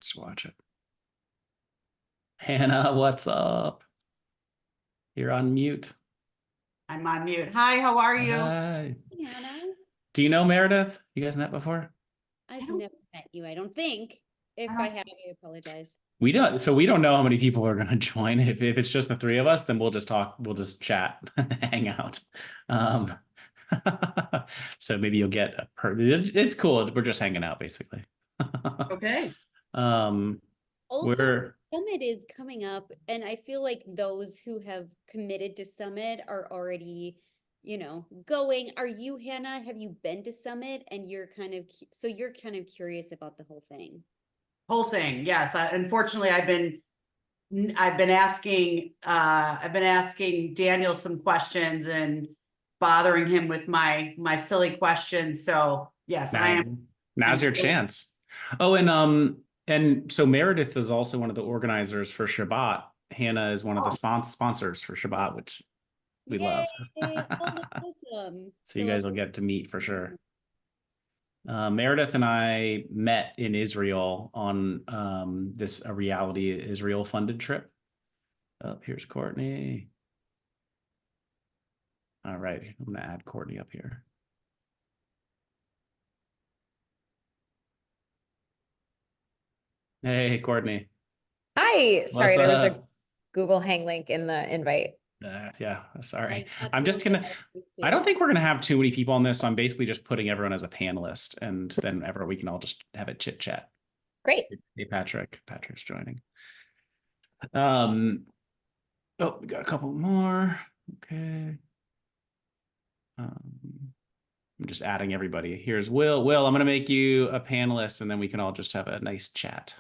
Let's watch it. Hannah, what's up? You're on mute. I'm on mute. Hi, how are you? Hi. Hey, Hannah. Do you know Meredith? You guys met before? I've never met you, I don't think. If I I don't, have, I apologize. We don't, so we don't know how many people are going to join. If it's just the three of us, then we'll just talk, we'll just chat, hang out. Um, so maybe you'll get it's cool. We're just hanging out basically. okay. Um, Also, we're Summit is coming up, and I feel like those who have committed to Summit are already, going. Are you, Hannah? Have you been to Summit? And you're kind of curious about the whole thing. Whole thing. Yes. Unfortunately, I've been asking Daniel some questions and bothering him with my silly questions. So yes, now, I'm now's your totally, chance. Oh, and so Meredith is also one of the organizers for Shabbat. Hannah is one of the sponsors for Shabbat, which we Yay! love. Oh, that's awesome. So you guys will get to meet for sure. Meredith and I met in Israel on a reality Israel funded trip. Oh, here's Courtney. All right, I'm gonna add Courtney up here. Hey, Courtney. Hi, What's sorry, there was a up? Google Hang link in the invite. Yeah, sorry. That's I'm the just one that gonna. I was I don't too. think we're gonna have too many people on this, so I'm basically just putting everyone as a panelist, and then we can all just have a chit chat. Great. Hey, Patrick. Patrick's joining. Um. Oh, we got a couple more. Okay. I'm just adding everybody. Here's Will. Will, I'm going to make you a panelist, and then we can all just have a nice chat.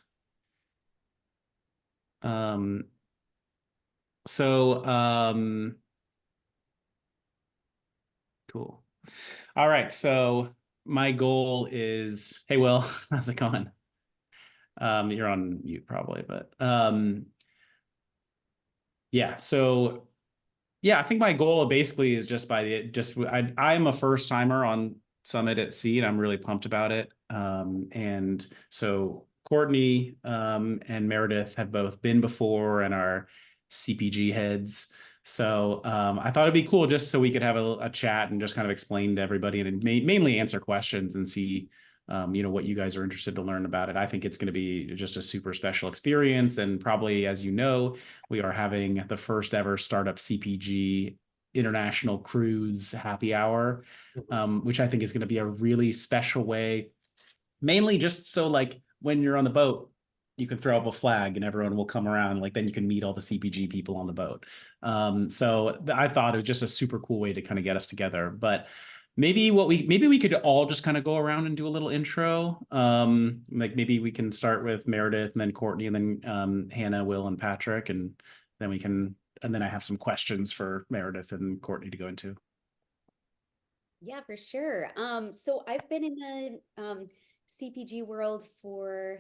Um, so, cool. All right. So my goal is, hey, Will, how's it going? You're on mute probably, but yeah. So yeah, I think my goal basically is just I'm a first timer on Summit at Seed. I'm really pumped about it. And so Courtney and Meredith have both been before and are CPG heads. So I thought it'd be cool just so we could have a chat and just kind of explain to everybody and mainly answer questions and see what you guys are interested to learn about it. I think it's going to be just a super special experience. And probably, as you know, we are having the first ever Startup CPG international cruise happy hour, which I think is going to be a really special way, mainly just so like when you're on the boat, you can throw up a flag and everyone will come around. Like then you can meet all the CPG people on the boat. So I thought it was just a super cool way to kind of get us together. But maybe we could all just kind of go around and do a little intro. Like maybe we can start with Meredith and then Courtney and then Hannah, Will, and Patrick, and then I have some questions for Meredith and Courtney to go into. Yeah, for sure. So I've been in the CPG world for,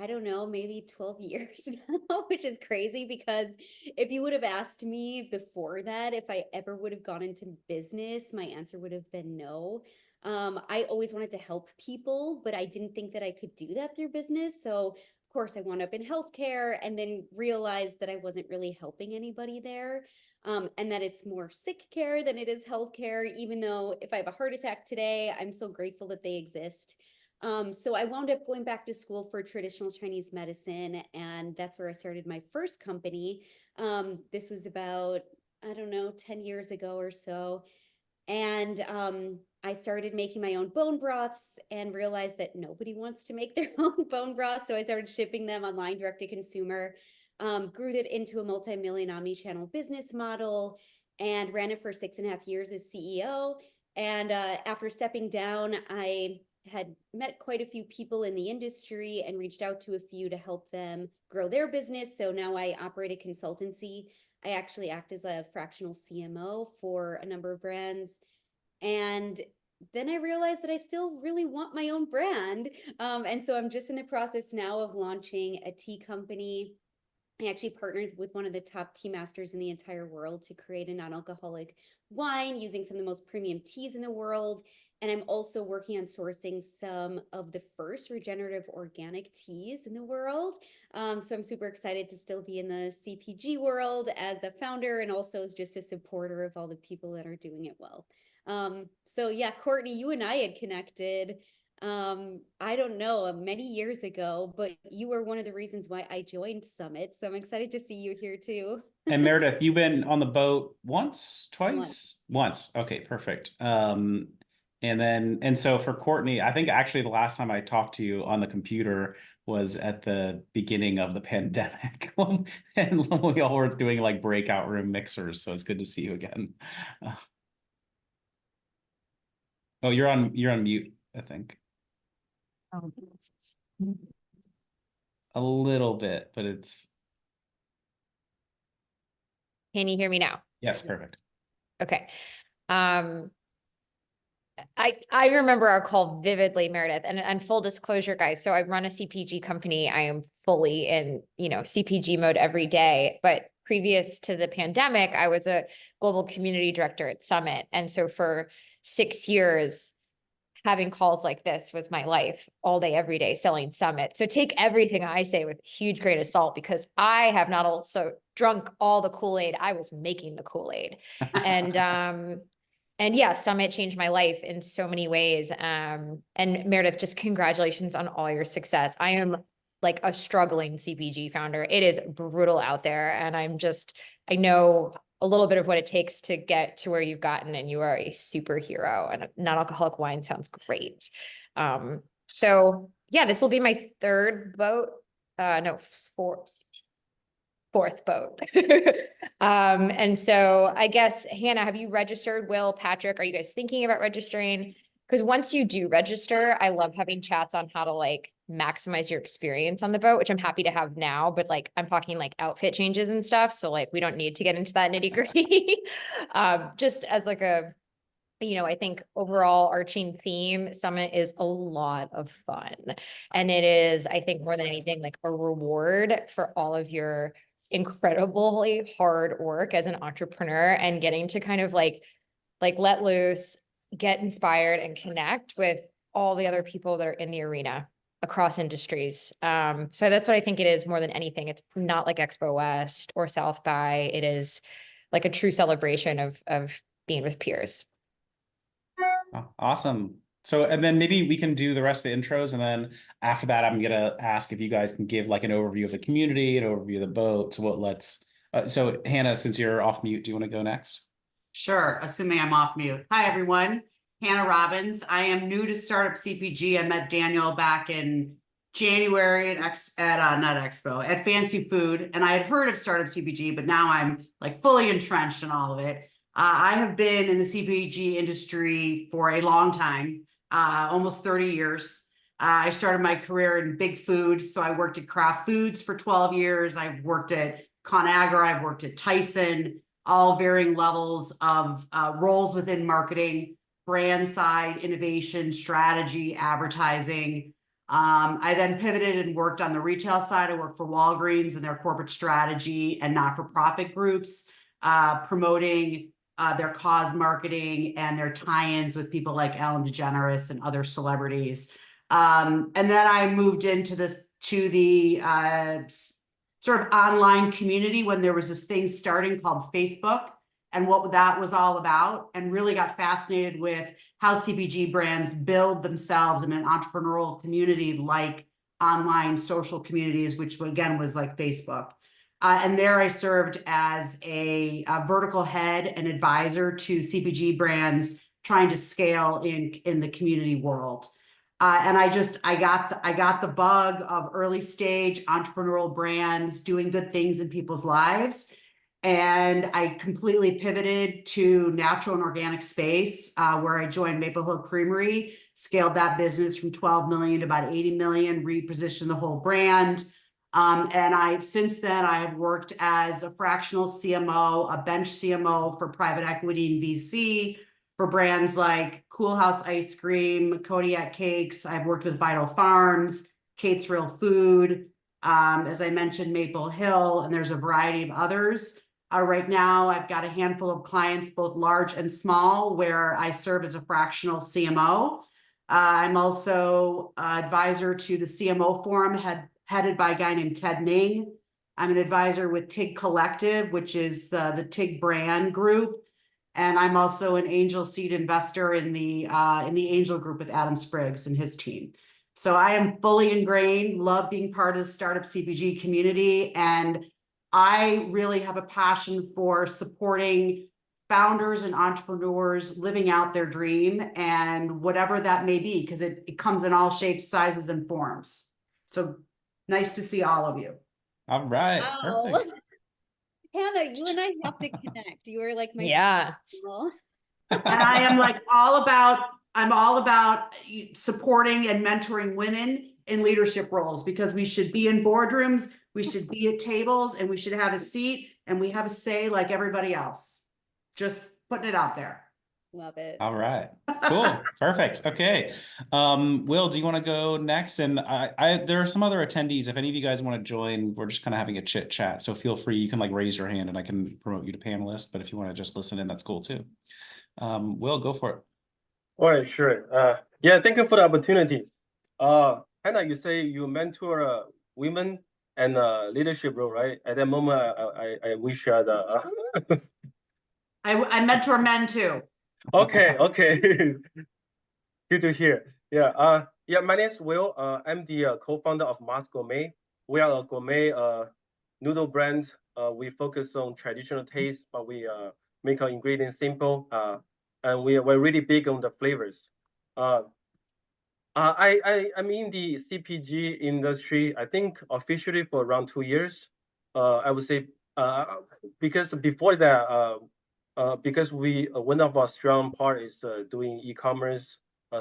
I don't know, maybe 12 years now, which is crazy because if you would have asked me before that if I ever would have gone into business, my answer would have been no. I always wanted to help people, but I didn't think that I could do that through business. So, of course, I wound up in healthcare and then realized that I wasn't really helping anybody there. And that it's more sick care than it is healthcare, even though if I have a heart attack today, I'm so grateful that they exist. So I wound up going back to school for traditional Chinese medicine, and that's where I started my first company. This was about, I don't know, 10 years ago or so. And I started making my own bone broths and realized that nobody wants to make their own bone broth. So I started shipping them online direct to consumer, grew that into a multi-million omni-channel business model and ran it for 6.5 years as CEO. And after stepping down, I had met quite a few people in the industry and reached out to a few to help them grow their business. So now I operate a consultancy. I actually act as a fractional CMO for a number of brands. And then I realized that I still really want my own brand. And so I'm just in the process now of launching a tea company. I actually partnered with one of the top tea masters in the entire world to create a non-alcoholic wine using some of the most premium teas in the world. And I'm also working on sourcing some of the first regenerative organic teas in the world. So I'm super excited to still be in the CPG world as a founder and also as just a supporter of all the people that are doing it well. So yeah, Courtney, you and I had connected, I don't know, many years ago, but you were one of the reasons why I joined Summit. So I'm excited to see you here too. And Meredith, you've been on the boat once, Once. twice? Once. Okay, perfect. And so for Courtney, I think actually the last time I talked to you on the computer was at the beginning of the pandemic and we all were doing like breakout room mixers. So it's good to see you again. Oh, you're on mute, I think. A little bit, but it's Can you hear me now? yes, perfect. Okay. Um, I remember our call vividly, Meredith, and full disclosure, guys. So I run a CPG company. I am fully in, CPG mode every day. But previous to the pandemic, I was a global community director at Summit. And so for 6 years, having calls like this was my life all day, every day, selling Summit. So take everything I say with a huge grain of salt, because I have not also drunk all the Kool-Aid. I was making the Kool-Aid. And yeah, Summit changed my life in so many ways. And Meredith, just congratulations on all your success. I am like a struggling CPG founder. It is brutal out there. And I know a little bit of what it takes to get to where you've gotten, and you are a superhero, and non-alcoholic wine sounds great. So yeah, this will be my third boat. No, fourth boat. And so I guess, Hannah, have you registered? Will, Patrick, are you guys thinking about registering? Because once you do register, I love having chats on how to like maximize your experience on the boat, which I'm happy to have now, but like I'm talking like outfit changes and stuff. So like we don't need to get into that nitty gritty. Just as like I think overall arching theme, Summit is a lot of fun. And it is, I think, more than anything, like a reward for all of your incredibly hard work as an entrepreneur and getting to kind of like let loose, get inspired, and connect with all the other people that are in the arena across industries. So that's what I think it is more than anything. It's not like Expo West or South by. It is like a true celebration of being with peers. Oh, awesome. So, and then maybe we can do the rest of the intros. And then after that, I'm going to ask if you guys can give like an overview of the community, an overview of the boat. So Hannah, since you're off mute, do you want to go next? Sure, assuming I'm off mute. Hi, everyone. Hannah Robbins. I am new to Startup CPG. I met Daniel back in January at Fancy Food, and I had heard of Startup CPG, but now I'm like fully entrenched in all of it. I have been in the CPG industry for a long time, almost 30 years. I started my career in big food, so I worked at Kraft Foods for 12 years. I've worked at ConAgra, I've worked at Tyson, all varying levels of roles within marketing, brand side, innovation, strategy, advertising. I then pivoted and worked on the retail side. I worked for Walgreens and their corporate strategy and not-for-profit groups, promoting their cause marketing and their tie-ins with people like Ellen DeGeneres and other celebrities. And then I moved into the sort of online community when there was this thing starting called Facebook and what that was all about, and really got fascinated with how CPG brands build themselves in an entrepreneurial community like online social communities, which again was like Facebook. And there I served as a vertical head and advisor to CPG brands trying to scale in the community world. And I got the bug of early stage entrepreneurial brands doing good things in people's lives. And I completely pivoted to natural and organic space, where I joined Maple Hill Creamery, scaled that business from 12 million to about 80 million, repositioned the whole brand. Since then I have worked as a fractional CMO, a bench CMO for private equity and VC, for brands like Cool House Ice Cream, Kodiak Cakes. I've worked with Vital Farms, Kate's Real Food, as I mentioned, Maple Hill, and there's a variety of others. Right now, I've got a handful of clients, both large and small, where I serve as a fractional CMO. I'm also advisor to the CMO Forum, headed by a guy named Ted Ning. I'm an advisor with TIG Collective, which is the TIG brand group. And I'm also an angel seed investor in the angel group with Adam Spriggs and his team. So I am fully ingrained, love being part of the Startup CPG community, and I really have a passion for supporting founders and entrepreneurs living out their dream, and whatever that may be, because it comes in all shapes, sizes, and forms. So nice to see all of you. All right. Wow. Perfect. Hannah, you and I have to connect. You are like my Yeah. sister. And I am like I'm all about supporting and mentoring women in leadership roles, because we should be in boardrooms, we should be at tables, and we should have a seat, and we have a say like everybody else. Just putting it out there. Love it. All right. Cool. Perfect. Okay. Will, do you want to go next? And there are some other attendees. If any of you guys want to join, we're just kind of having a chit chat. So feel free. You can like raise your hand and I can promote you to panelist. But if you want to just listen in, that's cool too. Will, go for it. All right, sure. Yeah, thank you for the opportunity. Hannah, you say you mentor women and leadership role, right? At that moment, I wish I had. I mentor men too. Okay. Good to hear. Yeah. My name is Will. I'm the co-founder of Mars Gourmet. We are a gourmet noodle brand. We focus on traditional taste, but we make our ingredients simple. And we're really big on the flavors. I'm in the CPG industry, I think officially for around 2 years. I would say because before that, because one of our strong part is doing e-commerce,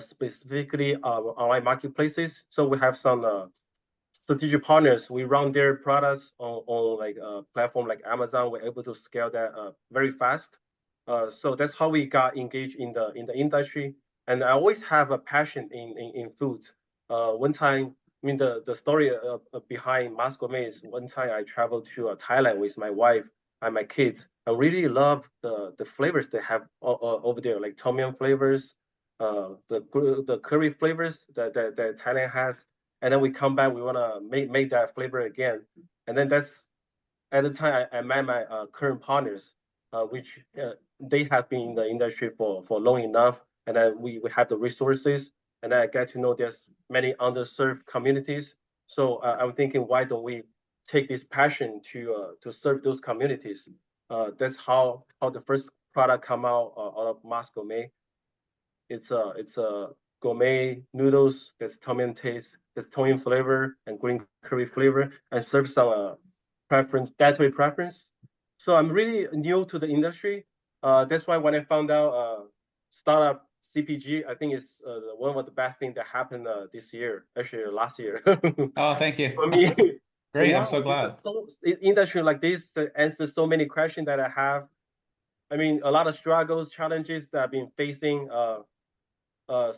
specifically online marketplaces. So we have some strategic partners. We run their products on like a platform like Amazon. We're able to scale that very fast. So that's how we got engaged in the industry. And I always have a passion in food. One time, I mean the story behind Mas Gourmet is one time I traveled to Thailand with my wife and my kids. I really love the flavors they have over there, like tom yum flavors, the curry flavors that Thailand has. And then we come back, we wanna make that flavor again. And then that's at the time I met my current partners, which they have been in the industry for long enough, and then we have the resources, and then I get to know there's many underserved communities. So I'm thinking, why don't we take this passion to serve those communities? That's how the first product come out of Mas Gourmet. It's a gourmet noodles that's tom yum taste, that's tom yum flavor and green curry flavor, and serves some dietary preference. So I'm really new to the industry. That's why when I found out startup CPG, I think it's one of the best things that happened this year, actually last year Oh, thank you. for me. So Great. I'm now so glad. industry like this answers so many questions that I have. I mean, a lot of struggles, challenges that I've been facing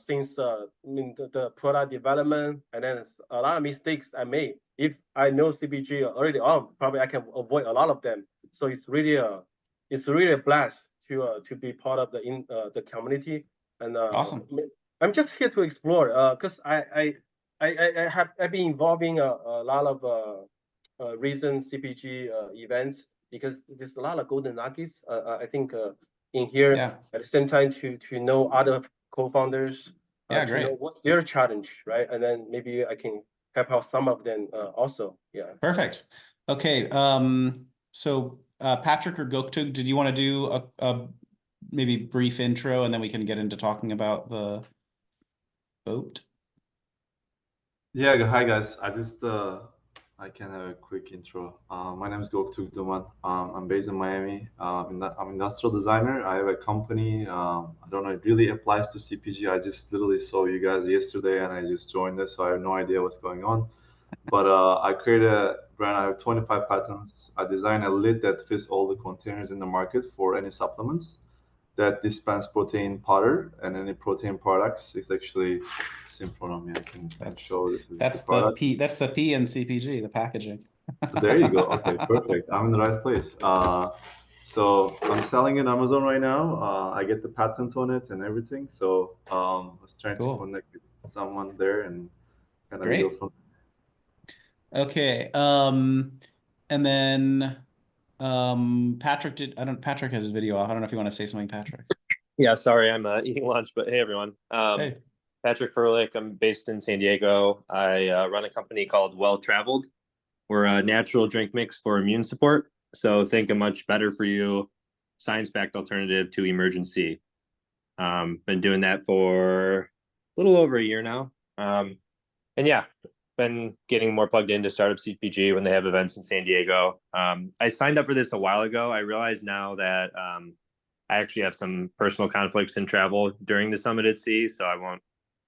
since I mean the product development, and then a lot of mistakes I made. If I know CPG already on, probably I can avoid a lot of them. So it's really a blast to be part of the community. And Awesome. I'm just here to explore because I've been involving a lot of recent CPG events because there's a lot of golden nuggets. I think in here Yeah. at the same time to know other co-founders, Yeah, to great. know what's their challenge, right? And then maybe I can help out some of them also. Yeah. Perfect. Okay. So Patrick or Goktug, did you want to do a maybe brief intro and then we can get into talking about the boat? Yeah, hi guys. I can have a quick intro. My name is Göktuğ Duman. I'm based in Miami. I'm an industrial designer. I have a company. I don't know, it really applies to CPG. I just literally saw you guys yesterday and I just joined this, so I have no idea what's going on. But I created a brand. I have 25 patents. I designed a lid that fits all the containers in the market for any supplements that dispense protein powder and any protein products. It's actually it's in front of me. I can show this is the product. That's the P in CPG, the packaging. There you go. Okay, perfect. I'm in the right place. So I'm selling on Amazon right now. I get the patent on it and everything. So I was trying to Cool. connect with someone there and kind of go Great. from. Okay. And then Patrick Patrick has his video off. I don't know if you want to say something, Patrick. Yeah, sorry, I'm eating lunch, but hey, everyone. Hey. Patrick Furlick. I'm based in San Diego. I run a company called Well Traveled. We're a natural drink mix for immune support. So think a much better for you, science-backed alternative to emergency. Been doing that for a little over a year now. And yeah, been getting more plugged into Startup CPG when they have events in San Diego. I signed up for this a while ago. I realize now that I actually have some personal conflicts in travel during the summit at sea, so I won't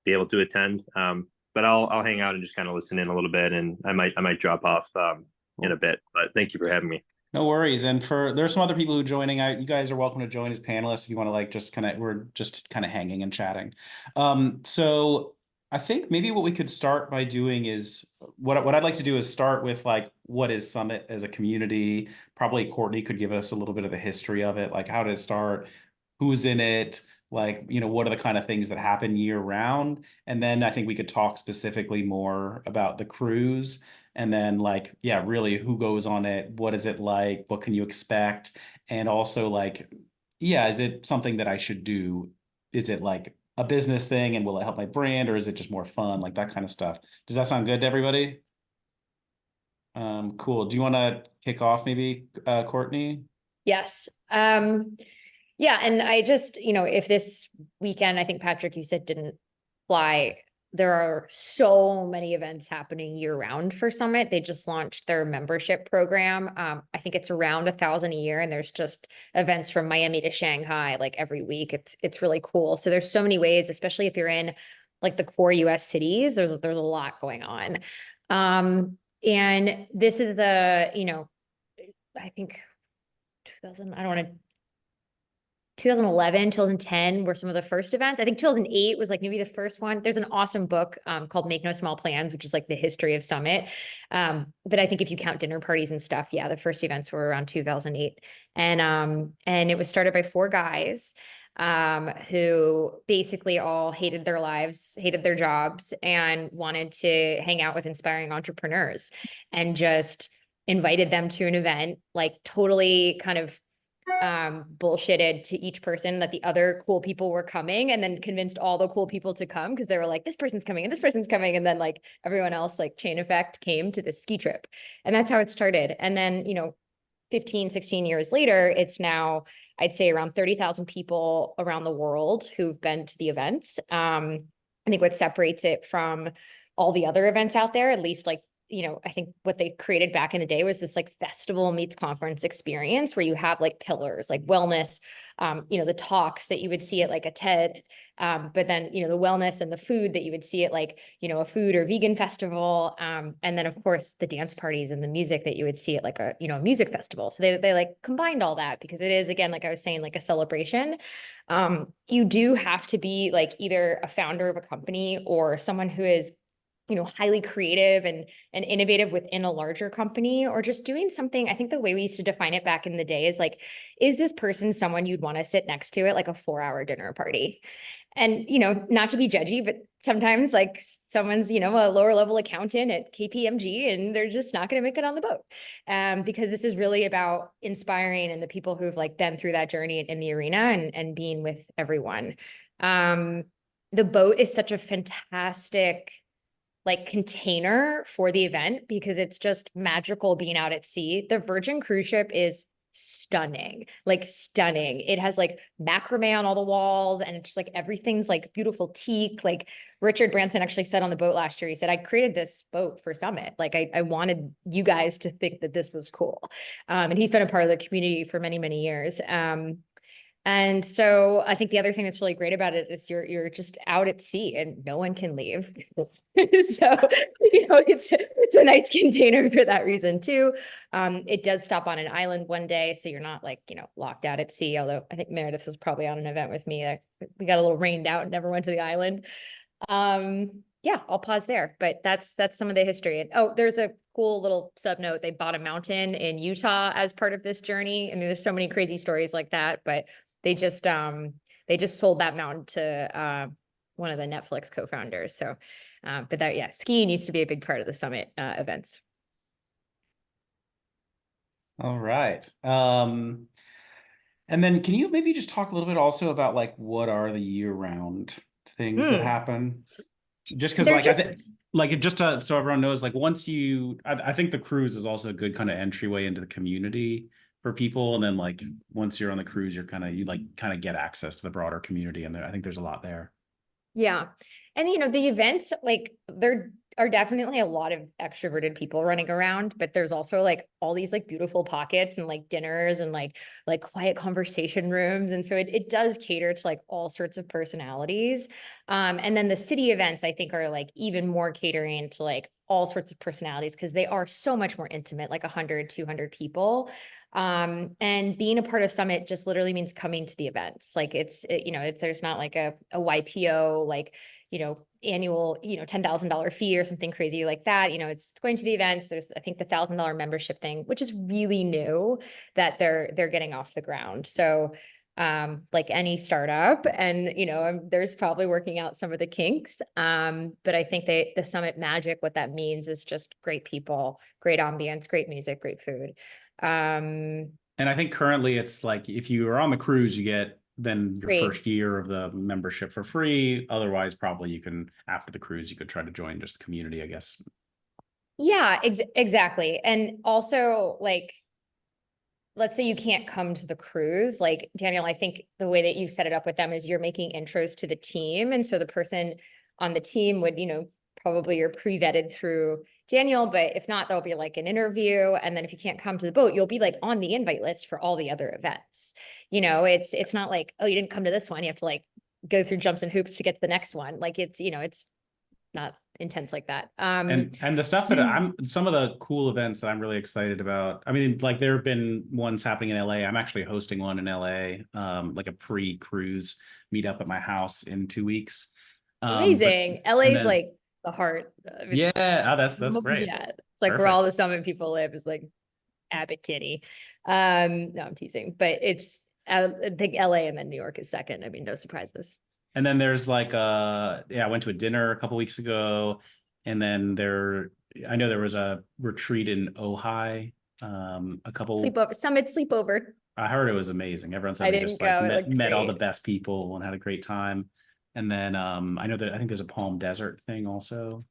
be able to attend. But I'll hang out and just kind of listen in a little bit, and I might drop off in a bit. But thank you for having me. No worries. And there's some other people who are joining. You guys are welcome to join as panelists if you want to like just kind of we're just kind of hanging and chatting. So I think maybe what we could start by doing is what I'd like to do is start with like what is Summit as a community. Probably Courtney could give us a little bit of the history of it, like how did it start, who's in it, like what are the kind of things that happen year round, and then I think we could talk specifically more about the cruise. And then like, yeah, really who goes on it? What is it like? What can you expect? And also like, yeah, is it something that I should do? Is it like a business thing and will it help my brand or is it just more fun? Like that kind of stuff. Does that sound good to everybody? Cool. Do you want to kick off maybe, Courtney? Yes. Yeah, and I just, if this weekend, I think Patrick, you said didn't fly, there are so many events happening year round for Summit. They just launched their membership program. I think it's around 1,000 a year, and there's just events from Miami to Shanghai like every week. It's really cool. So there's so many ways, especially if you're in like the core US cities, there's a lot going on. And this is I think 2000, I don't want to 2011, 2010 were some of the first events. I think 2008 was like maybe the first one. There's an awesome book called Make No Small Plans, which is like the history of Summit. But I think if you count dinner parties and stuff, yeah, the first events were around 2008. And it was started by 4 guys who basically all hated their lives, hated their jobs, and wanted to hang out with inspiring entrepreneurs and just invited them to an event, like totally kind of bullshitted to each person that the other cool people were coming, and then convinced all the cool people to come because they were like, this person's coming and this person's coming. And then like everyone else, like chain effect, came to this ski trip. And that's how it started. And then, 15, 16 years later, it's now, I'd say around 30,000 people around the world who've been to the events. I think what separates it from all the other events out there, at least like, I think what they created back in the day was this like festival meets conference experience where you have like pillars, like wellness, the talks that you would see at like a TED, but then, the wellness and the food that you would see at like, a food or vegan festival. And then of course the dance parties and the music that you would see at like a music festival. So they like combined all that because it is, again, like I was saying, like a celebration. You do have to be like either a founder of a company or someone who is highly creative and innovative within a larger company, or just doing something. I think the way we used to define it back in the day is like, is this person someone you'd want to sit next to at like a 4-hour dinner party? And, not to be judgy, but sometimes like someone's, a lower level accountant at KPMG and they're just not going to make it on the boat. Because this is really about inspiring and the people who've like been through that journey in the arena and being with everyone. The boat is such a fantastic like container for the event because it's just magical being out at sea. The Virgin cruise ship is stunning, like stunning. It has like macrame on all the walls and it's just like everything's like beautiful teak. Like Richard Branson actually said on the boat last year, he said, I created this boat for Summit. Like I wanted you guys to think that this was cool. And he's been a part of the community for many, many years. And so I think the other thing that's really great about it is you're just out at sea and no one can leave. So, it's a nice container for that reason too. It does stop on an island one day, so you're not like, locked out at sea. Although I think Meredith was probably on an event with me. We got a little rained out and never went to the island. yeah, I'll pause there, but that's some of the history. And oh, there's a cool little sub note. They bought a mountain in Utah as part of this journey. I mean, there's so many crazy stories like that, but they just sold that mountain to one of the Netflix co-founders. So but that, yeah, skiing needs to be a big part of the summit events. All right. And then can you maybe just talk a little bit also about like what are the year-round things that happen? Just because They're like I think just like it just so everyone knows, like once you I think the cruise is also a good kind of entryway into the community for people. And then like once you're on the cruise, you like kind of get access to the broader community. And there, I think there's a lot there. Yeah. And the events, like there are definitely a lot of extroverted people running around, but there's also like all these like beautiful pockets and like dinners and like quiet conversation rooms. And so it does cater to like all sorts of personalities. And then the city events, I think, are like even more catering to like all sorts of personalities because they are so much more intimate, like 100, 200 people. And being a part of Summit just literally means coming to the events. Like there's not like a YPO, like, annual, $10,000 fee or something crazy like that. It's going to the events. There's, I think, the $1,000 membership thing, which is really new that they're getting off the ground. So, like any startup, and there's probably working out some of the kinks. But I think the Summit magic, what that means is just great people, great ambience, great music, great food. And I think currently it's like if you are on the cruise, you get then your Free. first year of the membership for free. Otherwise, probably you can, after the cruise, you could try to join just the community, I guess. Yeah, exactly. And also, like, let's say you can't come to the cruise, like Daniel, I think the way that you set it up with them is you're making intros to the team. And so the person on the team would, probably you're pre-vetted through Daniel, but if not, there'll be like an interview. And then if you can't come to the boat, you'll be like on the invite list for all the other events. It's not like, oh, you didn't come to this one. You have to like go through jumps and hoops to get to the next one. Like it's not intense like that. And the stuff that some of the cool events that I'm really excited about. I mean, like there have been ones happening in LA. I'm actually hosting one in LA, like a pre-cruise meetup at my house in 2 weeks. Amazing. And LA's then, like the heart. yeah, that's great. Yeah. It's like where all the Summit people live is like Abbot Kinney. No, I'm teasing, but it's I think LA and then New York is second. I mean, no surprises. And then there's like I went to a dinner a couple weeks ago, and then I know there was a retreat in Ojai. A couple Sleepover, Summit sleepover. I heard it was amazing. Everyone said I they didn't just go. like It looked met all the great. best people and had a great time. And then I think there's a Palm Desert thing also.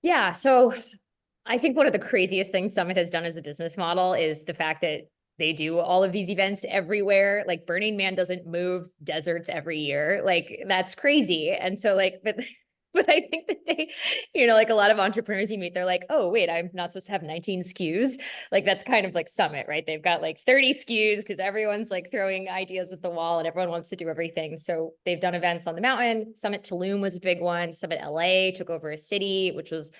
Yeah. So I think one of the craziest things Summit has done as a business model is the fact that they do all of these events everywhere. Like Burning Man doesn't move deserts every year. Like that's crazy. And so like, but I think that they, like a lot of entrepreneurs you meet, they're like, oh, wait, I'm not supposed to have 19 SKUs. Like that's kind of like Summit, right? They've got like 30 SKUs because everyone's like throwing ideas at the wall and everyone wants to do everything. So they've done events on the mountain. Summit Tulum was a big one. Summit LA took over a city, which was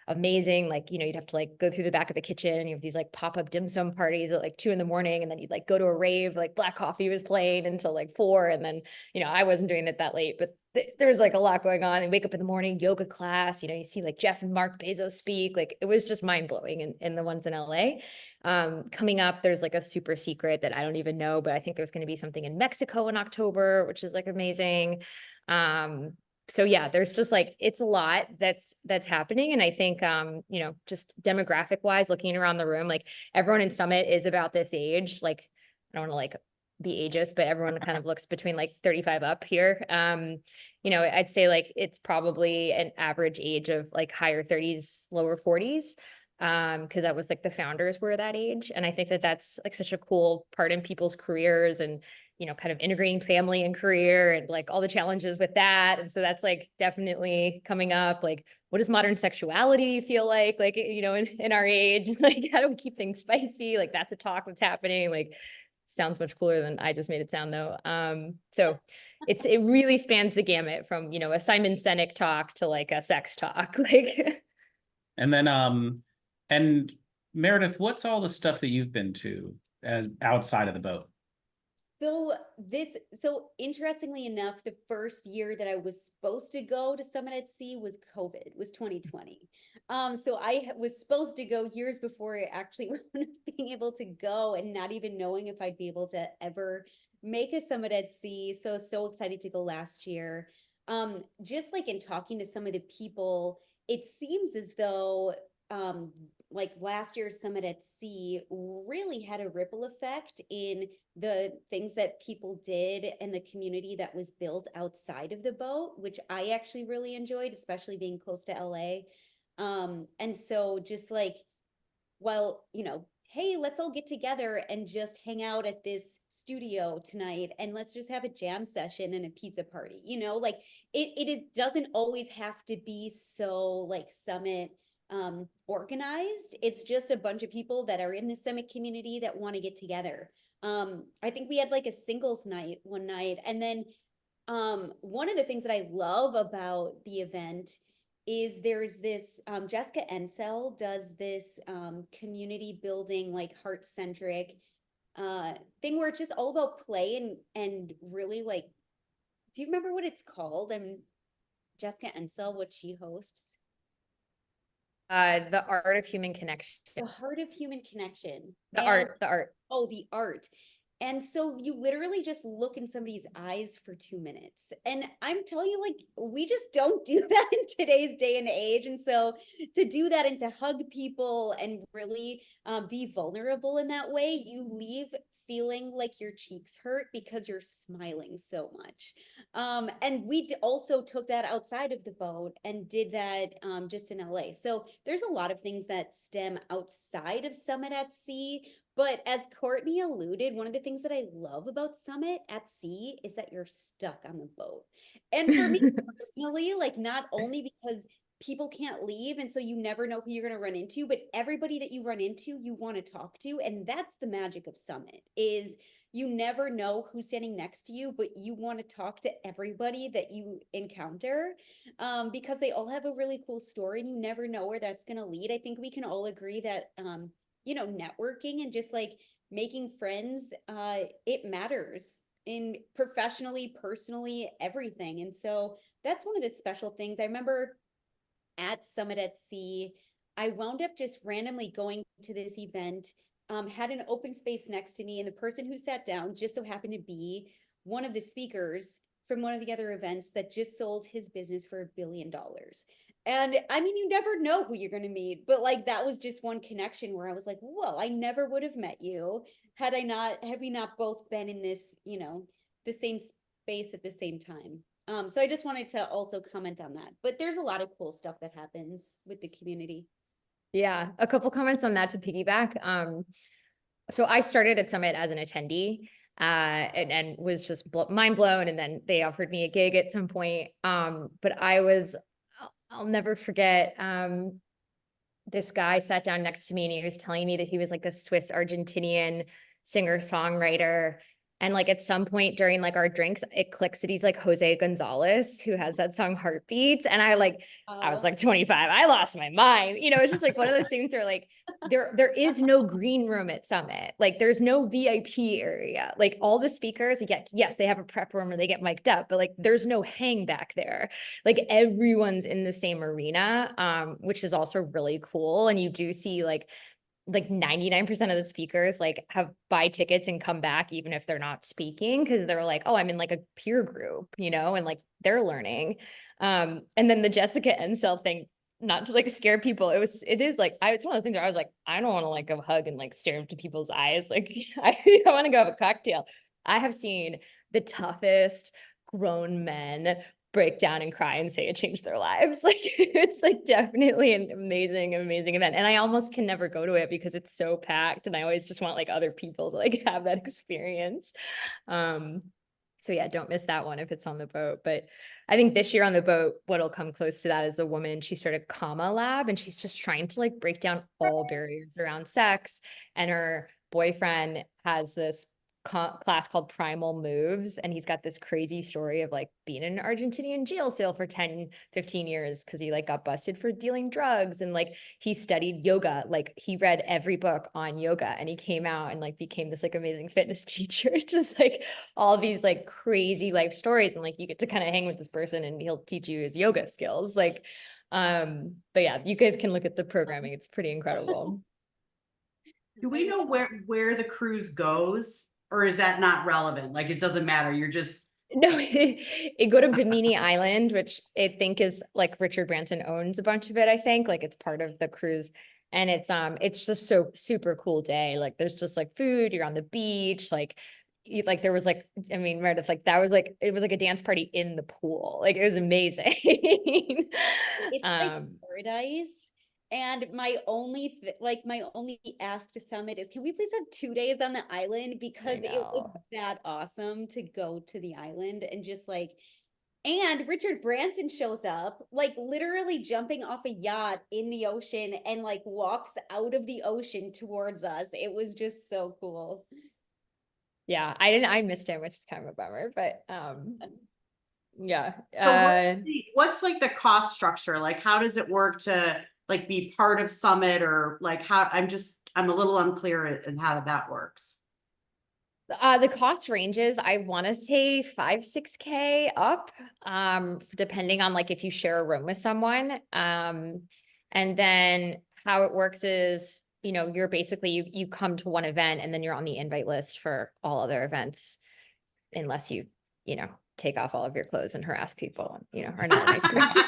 amazing. Like, you'd have to like go through the back of a kitchen and you have these like pop-up dim sum parties at like 2 a.m. and then you'd like go to a rave, like Black Coffee was playing until like 4. And then, I wasn't doing it that late, but there was like a lot going on and wake up in the morning, yoga class, you see like Jeff and Mark Bezos speak, like it was just mind blowing in the ones in LA. Coming up, there's like a super secret that I don't even know, but I think there's going to be something in Mexico in October, which is like amazing. So yeah, there's just like, it's a lot that's happening. And I think, just demographic wise, looking around the room, like everyone in Summit is about this age. Like, I don't want to like be ageist, but everyone kind of looks between like 35 up here. I'd say like, it's probably an average age of like higher 30s, lower 40s. Because that was like the founders were that age. And I think that that's like such a cool part in people's careers and, kind of integrating family and career and like all the challenges with that. And so that's like definitely coming up. Like, what does modern sexuality feel like, in our age? Like, how do we keep things spicy? Like, that's a talk that's happening. Like, sounds much cooler than I just made it sound though. So it really spans the gamut from, a Simon Sinek talk to like a sex talk. Like, And then and Meredith, what's all the stuff that you've been to as outside of the boat? So interestingly enough, the first year that I was supposed to go to Summit at Sea was COVID, was 2020. So I was supposed to go years before I actually wound up being able to go, and not even knowing if I'd be able to ever make a Summit at Sea. So excited to go last year. Just like in talking to some of the people, it seems as though like last year's Summit at Sea really had a ripple effect in the things that people did and the community that was built outside of the boat, which I actually really enjoyed, especially being close to LA. And so just like, well, hey, let's all get together and just hang out at this studio tonight, and let's just have a jam session and a pizza party. Like it doesn't always have to be so like Summit organized. It's just a bunch of people that are in the Summit community that want to get together. I think we had like a singles night one night, and then one of the things that I love about the event is there's this Jessica Ensel does this community building, like heart-centric thing where it's just all about play and really like, do you remember what it's called? Jessica Ensel, what she hosts? The Art of Human Connection. The Heart of Human Connection. The art. Oh, the art. And so you literally just look in somebody's eyes for 2 minutes. And I'm telling you, like, we just don't do that in today's day and age. And so to do that and to hug people and really be vulnerable in that way, you leave feeling like your cheeks hurt because you're smiling so much. And we also took that outside of the boat and did that just in LA. So there's a lot of things that stem outside of Summit at Sea. But as Courtney alluded, one of the things that I love about Summit at Sea is that you're stuck on the boat. And for me personally, like not only because people can't leave and so you never know who you're going to run into, but everybody that you run into, you want to talk to. And that's the magic of Summit, is you never know who's standing next to you, but you want to talk to everybody that you encounter because they all have a really cool story and you never know where that's going to lead. I think we can all agree that networking and just like making friends, it matters in professionally, personally, everything. And so that's one of the special things. I remember at Summit at Sea, I wound up just randomly going to this event, had an open space next to me, and the person who sat down just so happened to be one of the speakers from one of the other events that just sold his business for $1 billion. And I mean, you never know who you're going to meet, but like that was just one connection where I was like, whoa, I never would have met you had we not both been in this, the same space at the same time. So I just wanted to also comment on that, but there's a lot of cool stuff that happens with the community. Yeah, a couple comments on that to piggyback. So I started at Summit as an attendee, and was just mind blown. And then they offered me a gig at some point. But I'll never forget, this guy sat down next to me and he was telling me that he was like a Swiss Argentinian singer-songwriter. And like at some point during like our drinks, it clicks that he's like Jose Gonzalez, who has that song Heartbeats. And I was like 25. I lost my mind. It's just like one of those things where like there is no green room at Summit. Like there's no VIP area. Like all the speakers, yes, they have a prep room where they get mic'd up, but like there's no hang back there. Like everyone's in the same arena, which is also really cool. And you do see like 99% of the speakers like buy tickets and come back even if they're not speaking, because they're like, oh, I'm in like a peer group, and like they're learning. And then the Jessica Ensel thing, not to like scare people, it's one of those things where I was like, I don't want to like go hug and like stare into people's eyes. Like I want to go have a cocktail. I have seen the toughest grown men break down and cry and say it changed their lives. Like it's like definitely an amazing event. And I almost can never go to it because it's so packed. And I always just want like other people to like have that experience. So yeah, don't miss that one if it's on the boat. But I think this year on the boat, what'll come close to that is a woman. She started Comma Lab and she's just trying to like break down all barriers around sex. And her boyfriend has this class called Primal Moves, and he's got this crazy story of like being in an Argentinian jail cell for 10, 15 years because he like got busted for dealing drugs, and like he studied yoga, like he read every book on yoga, and he came out and like became this like amazing fitness teacher. It's just like all these like crazy life stories, and like you get to kind of hang with this person and he'll teach you his yoga skills. Like but yeah, you guys can look at the programming, it's pretty incredible. Do we know where the cruise goes, or is that not relevant? Like, it doesn't matter, you're just, No, it go to Bimini Island, which I think is like Richard Branson owns a bunch of it, I think. Like it's part of the cruise. And it's just so super cool day. Like there's just like food, you're on the beach, like like there was like, I mean, Meredith, like that was like it was like a dance party in the pool. Like it was amazing. It's like paradise. And my only my only ask to Summit is, can we please have 2 days on the island? Because it was that awesome to go to the island and just like, and Richard Branson shows up, like literally jumping off a yacht in the ocean and like walks out of the ocean towards us. It was just so cool. Yeah, I missed him, which is kind of a bummer, but yeah. so what's like the cost structure? Like, how does it work to like be part of Summit, or like how, I'm a little unclear in how that works. The cost ranges, I want to say 5, 6K up, depending on like if you share a room with someone. And then how it works is, you know, you're basically, you come to one event and then you're on the invite list for all other events, unless you know, take off all of your clothes and harass people, and, you know, are not a nice person.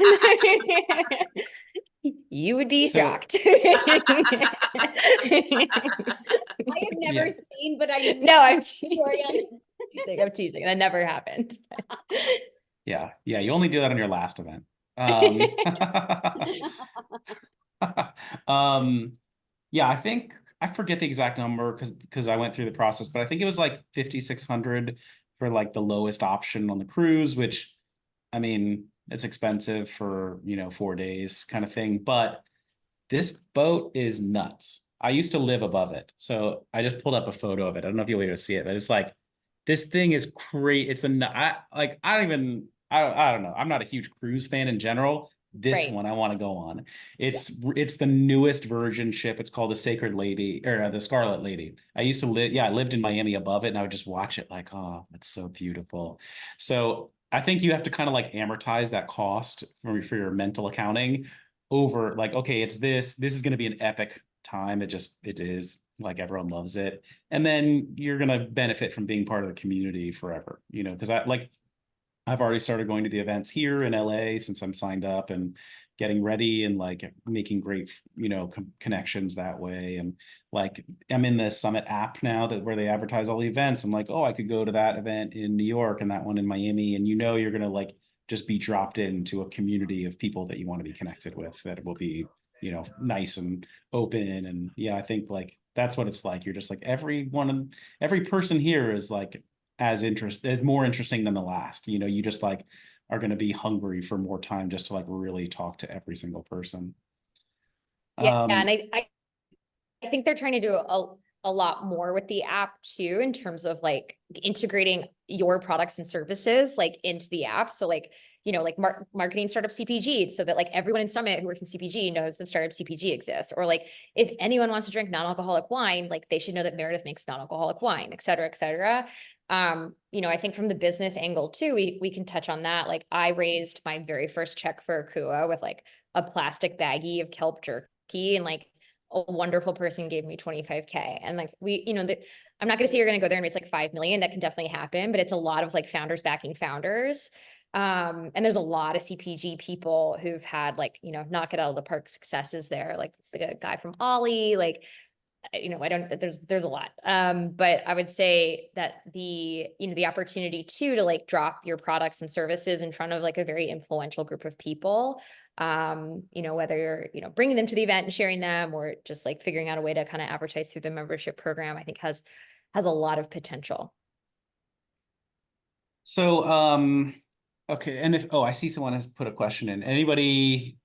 You would be So- shocked. I have never Yeah. seen, but I No, I'm teasing. I'm teasing. That never happened. Yeah, you only do that on your last event. Yeah, I think I forget the exact number because I went through the process, but I think it was like 5,600 for like the lowest option on the cruise, which I mean, it's expensive for, you know, 4 days kind of thing, but this boat is nuts. I used to live above it. So I just pulled up a photo of it. I don't know if you'll be able to see it, but it's like, this thing is crazy. It's I don't know. I'm not a huge cruise fan in general. This Right. one I want to go on. It's the newest version ship. It's called the Sacred Lady, or the Scarlet Lady. I used to live, I lived in Miami above it, and I would just watch it like, oh, it's so beautiful. So I think you have to kind of like amortize that cost for your mental accounting over like, okay, it's this is going to be an epic time. It is, like, everyone loves it. And then you're going to benefit from being part of the community forever, you know, because I've already started going to the events here in LA since I'm signed up, and getting ready and like making great, you know, connections that way. And like, I'm in the Summit app now where they advertise all the events. I'm like, oh, I could go to that event in New York and that one in Miami. And you know, you're going to like just be dropped into a community of people that you want to be connected with, that will be, you know, nice and open. And yeah, I think like that's what it's like. You're just like, every person here is like is more interesting than the last. You know, you just like are going to be hungry for more time just to like really talk to every single person. Yeah, and I think they're trying to do a lot more with the app too, in terms of like integrating your products and services like into the app. So like, you know, like marketing Startup CPG, so that like everyone in Summit who works in CPG knows that Startup CPG exists. Or like if anyone wants to drink non-alcoholic wine, like they should know that Meredith makes non-alcoholic wine, et cetera, et cetera. You know, I think from the business angle too, we can touch on that. Like I raised my very first check for Akua with like a plastic baggie of kelp jerky, and like a wonderful person gave me 25K. And like you know, I'm not gonna say you're gonna go there and raise like 5 million. That can definitely happen, but it's a lot of like founders backing founders. And there's a lot of CPG people who've had like, you know, knock it out of the park successes there. Like the guy from Ollie, like, you know, there's a lot. But I would say that you know, the opportunity too, to like drop your products and services in front of like a very influential group of people, you know, whether you're, you know, bringing them to the event and sharing them, or just like figuring out a way to kind of advertise through the membership program, I think has a lot of potential. So, okay. And I see someone has put a question in. Anybody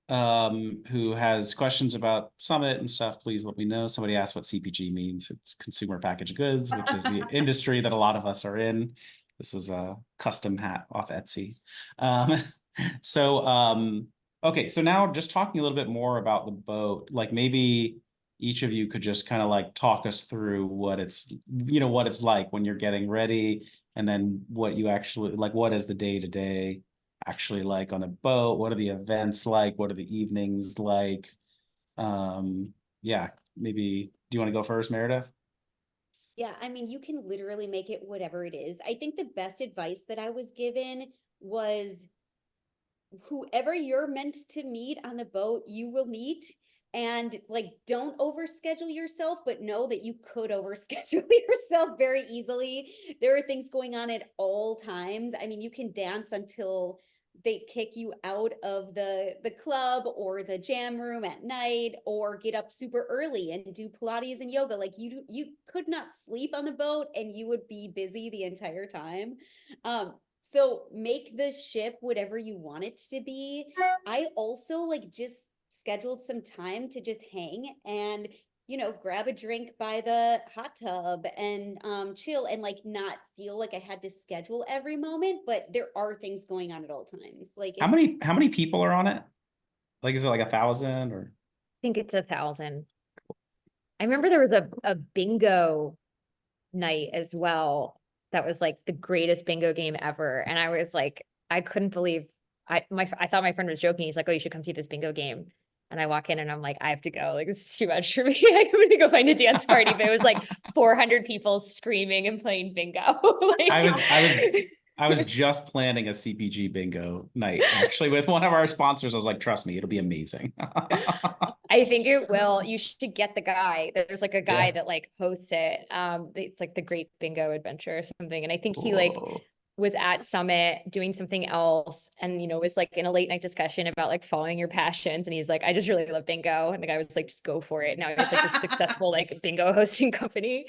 who has questions about Summit and stuff, please let me know. Somebody asked what CPG means. It's consumer packaged goods, which is the industry that a lot of us are in. This is a custom hat off Etsy. Um, so, okay, so now just talking a little bit more about the boat, like maybe each of you could just kind of like talk us through what it's, what it's like when you're getting ready, and then what you actually like, what is the day to day actually like on a boat? What are the events like? What are the evenings like? Yeah, maybe do you want to go first, Meredith? Yeah, I mean, you can literally make it whatever it is. I think the best advice that I was given was whoever you're meant to meet on the boat, you will meet. And like, don't overschedule yourself, but know that you could overschedule yourself very easily. There are things going on at all times. I mean, you can dance until they kick you out of the club or the jam room at night, or get up super early and do Pilates and yoga. Like you could not sleep on the boat and you would be busy the entire time. So make the ship whatever you want it to be. I also like just scheduled some time to just hang and grab a drink by the hot tub and chill, and like not feel like I had to schedule every moment, but there are things going on at all times. Like How it's many people are on it? Like, is it like 1,000 or? I think it's 1,000. I remember there was a bingo night as well. That was like the greatest bingo game ever. And I was like, I couldn't believe I thought my friend was joking. He's like, oh, you should come see this bingo game. And I walk in and I'm like, I have to go. Like, this is too much for me. I'm gonna go find a dance party. But it was like 400 people screaming and playing bingo. I was I was Like, I was just planning a CPG bingo night actually with one of our sponsors. I was like, trust me, it'll be amazing. I think it will. You should get the guy. There's like a guy Yeah. that like hosts it. It's like the Great Bingo Adventure or something. And I think he like Whoa. was at Summit doing something else, and was like in a late night discussion about like following your passions. And he's like, I just really love bingo. And the guy was like, just go for it. Now it's like this successful like bingo hosting company.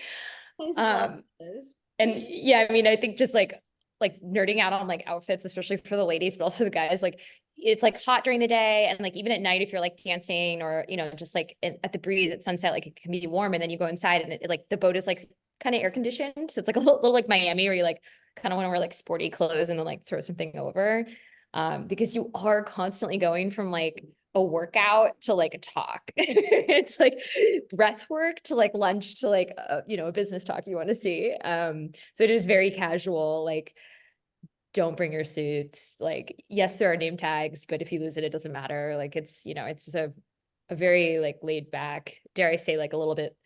I love Um, this. and yeah, I mean, I think just like nerding out on like outfits, especially for the ladies, but also the guys, like it's like hot during the day, and like even at night, if you're like dancing or just like at the breeze at sunset, like it can be warm, and then you go inside and like the boat is like kind of air conditioned, so it's like a little like Miami, where you like kind of want to wear like sporty clothes and then like throw something over, because you are constantly going from like a workout to like a talk. It's like breath work to like lunch to like a business talk you want to see. So it is very casual. Like, don't bring your suits. Like, yes, there are name tags, but if you lose it, it doesn't matter. Like, it's a very like laid back, dare I say, like a little bit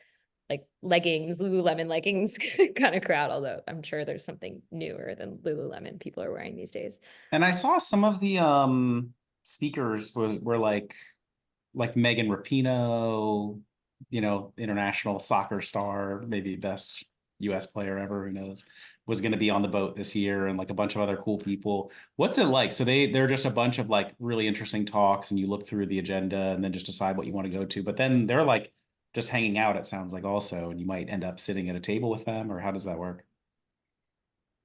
like leggings, Lululemon leggings kind of crowd. Although I'm sure there's something newer than Lululemon people are wearing these days. And I saw some of the speakers were like Megan Rapinoe, international soccer star, maybe best US player ever, who knows, was going to be on the boat this year, and like a bunch of other cool people. What's it like? So they're just a bunch of like really interesting talks, and you look through the agenda and then just decide what you want to go to. But then they're like just hanging out, it sounds like, also, and you might end up sitting at a table with them, or how does that work?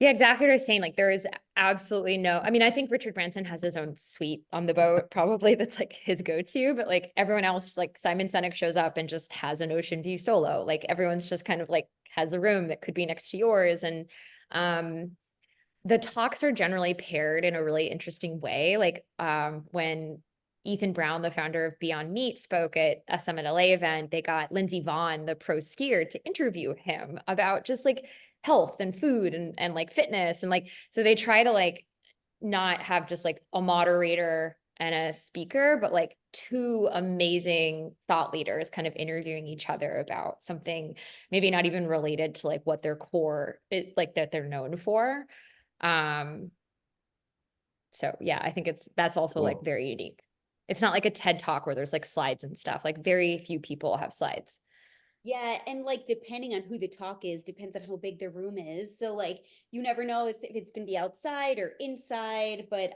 Yeah, exactly what I was saying. Like, there is absolutely no, I mean, I think Richard Branson has his own suite on the boat, probably that's like his go-to, but like everyone else, like Simon Sinek shows up and just has an Ocean View solo. Like, everyone's just kind of like has a room that could be next to yours. And the talks are generally paired in a really interesting way. Like, when Ethan Brown, the founder of Beyond Meat, spoke at a Summit LA event, they got Lindsey Vonn, the pro skier, to interview him about just like health and food and like fitness. And like, so they try to like not have just like a moderator and a speaker, but like two amazing thought leaders kind of interviewing each other about something maybe not even related to like what their core like that they're known for. Um, so yeah, I think that's also like Cool. very unique. It's not like a TED talk where there's like slides and stuff. Like, very few people have slides. Yeah, and like depending on who the talk is, depends on how big their room is. So like you never know if it's gonna be outside or inside, but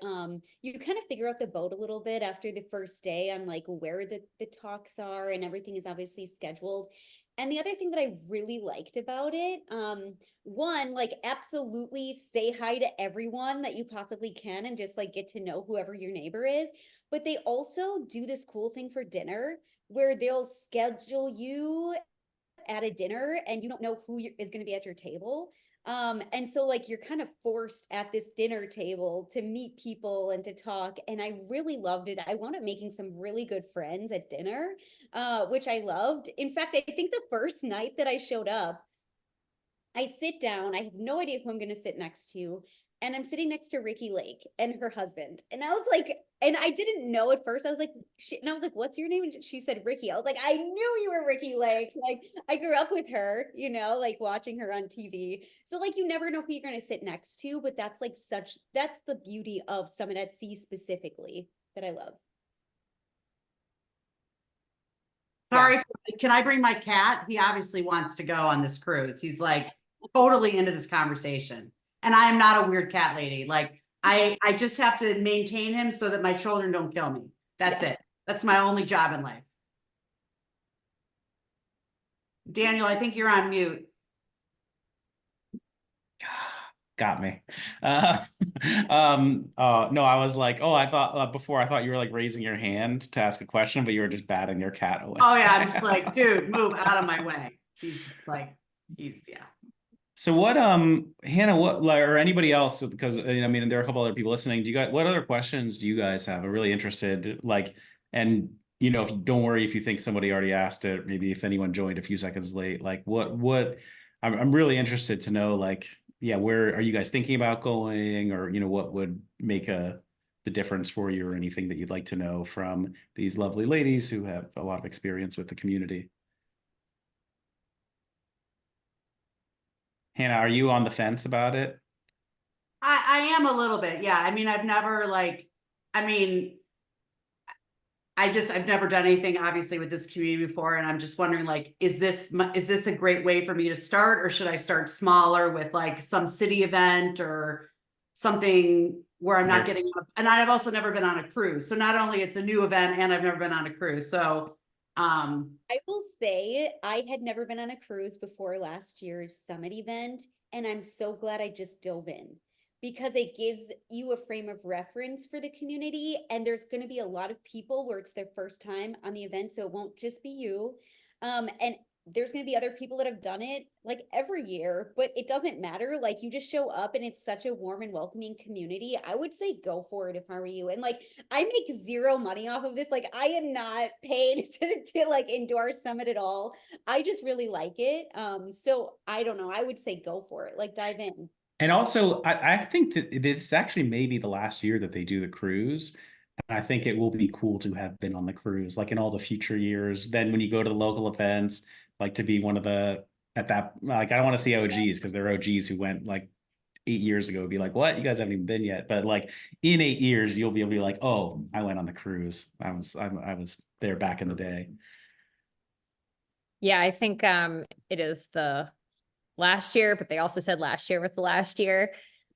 you kind of figure out the boat a little bit after the first day on like where the talks are, and everything is obviously scheduled. And the other thing that I really liked about it, one, like absolutely say hi to everyone that you possibly can and just like get to know whoever your neighbor is. But they also do this cool thing for dinner where they'll schedule you at a dinner and you don't know who is going to be at your table. And so like you're kind of forced at this dinner table to meet people and to talk. And I really loved it. I wound up making some really good friends at dinner, which I loved. In fact, I think the first night that I showed up, I sit down, I have no idea who I'm going to sit next to. And I'm sitting next to Ricky Lake and her husband. And I was like, and I didn't know at first. I was like, shit. And I was like, what's your name? And she said, Ricky. I was like, I knew you were Ricky Lake. Like, I grew up with her, you know, like watching her on TV. So, like, you never know who you're going to sit next to. But that's like that's the beauty of Summit at Sea specifically that I love. Sorry, can I bring my cat? He obviously wants to go on this cruise. He's like totally into this conversation. And I am not a weird cat lady. Like I just have to maintain him so that my children don't kill me. That's Yeah. it. That's my only job in life. Daniel, I think you're on mute. Got me. No, I was like, oh, I thought before I thought you were like raising your hand to ask a question, but you were just batting your cat away. Oh yeah, I'm just like, dude, move out of my way. He's just like, yeah. So what, Hannah, what, like, or anybody else, because I mean, there are a couple other people listening. Do you guys, what other questions do you guys have? I'm really interested, like, and if you don't worry if you think somebody already asked it, maybe if anyone joined a few seconds late, like what, I'm really interested to know, like, yeah, where are you guys thinking about going, or, what would make the difference for you, or anything that you'd like to know from these lovely ladies who have a lot of experience with the community. Hannah, are you on the fence about it? I am a little bit. Yeah. I mean, I've never like, I mean, I've never done anything obviously with this community before. And I'm just wondering, like, is this a great way for me to start, or should I start smaller with like some city event or something where I'm not getting up? And I've also never been on a cruise. So not only it's a new event and I've never been on a cruise. So, I will say I had never been on a cruise before last year's summit event, and I'm so glad I just dove in because it gives you a frame of reference for the community. And there's going to be a lot of people where it's their first time on the event, so it won't just be you. And there's going to be other people that have done it like every year, but it doesn't matter. Like you just show up and it's such a warm and welcoming community. I would say go for it if I were you. And like I make zero money off of this. Like I am not paid to like endorse Summit at all. I just really like it. So I don't know. I would say go for it. Like dive in. And also, I think that this actually may be the last year that they do the cruise. And I think it will be cool to have been on the cruise, like in all the future years. Then when you go to the local events, like to be one of the, at that, like, I don't want to see OGs because they're OGs who went like 8 years ago, be like, what? You guys haven't even been yet. But like in 8 years, you'll be able to be like, oh, I went on the cruise. I was there back in the day. Yeah, I think it is the last year, but they also said last year was the last year.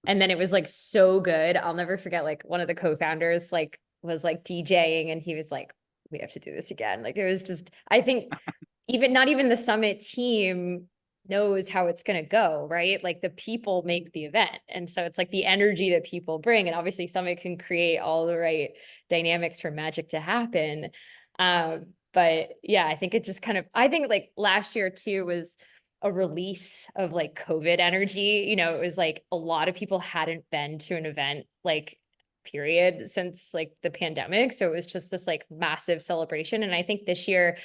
And then it was like so good. I'll never forget, like one of the co-founders like was like DJing and he was like, we have to do this again. Like it was just, I think even not even the summit team knows how it's going to go, right? Like the people make the event. And so it's like the energy that people bring. And obviously summit can create all the right dynamics for magic to happen. But yeah, I think it just kind of, I think like last year too was a release of like COVID energy. It was like a lot of people hadn't been to an event like period since like the pandemic. So it was just this like massive celebration. And I think this year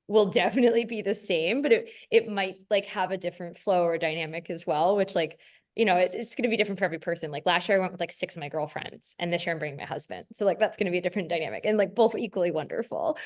will definitely be the same, but it might like have a different flow or dynamic as well, which like, it's going to be different for every person. Like last year I went with like 6 of my girlfriends and this year I'm bringing my husband. So like, that's going to be a different dynamic and like both equally wonderful.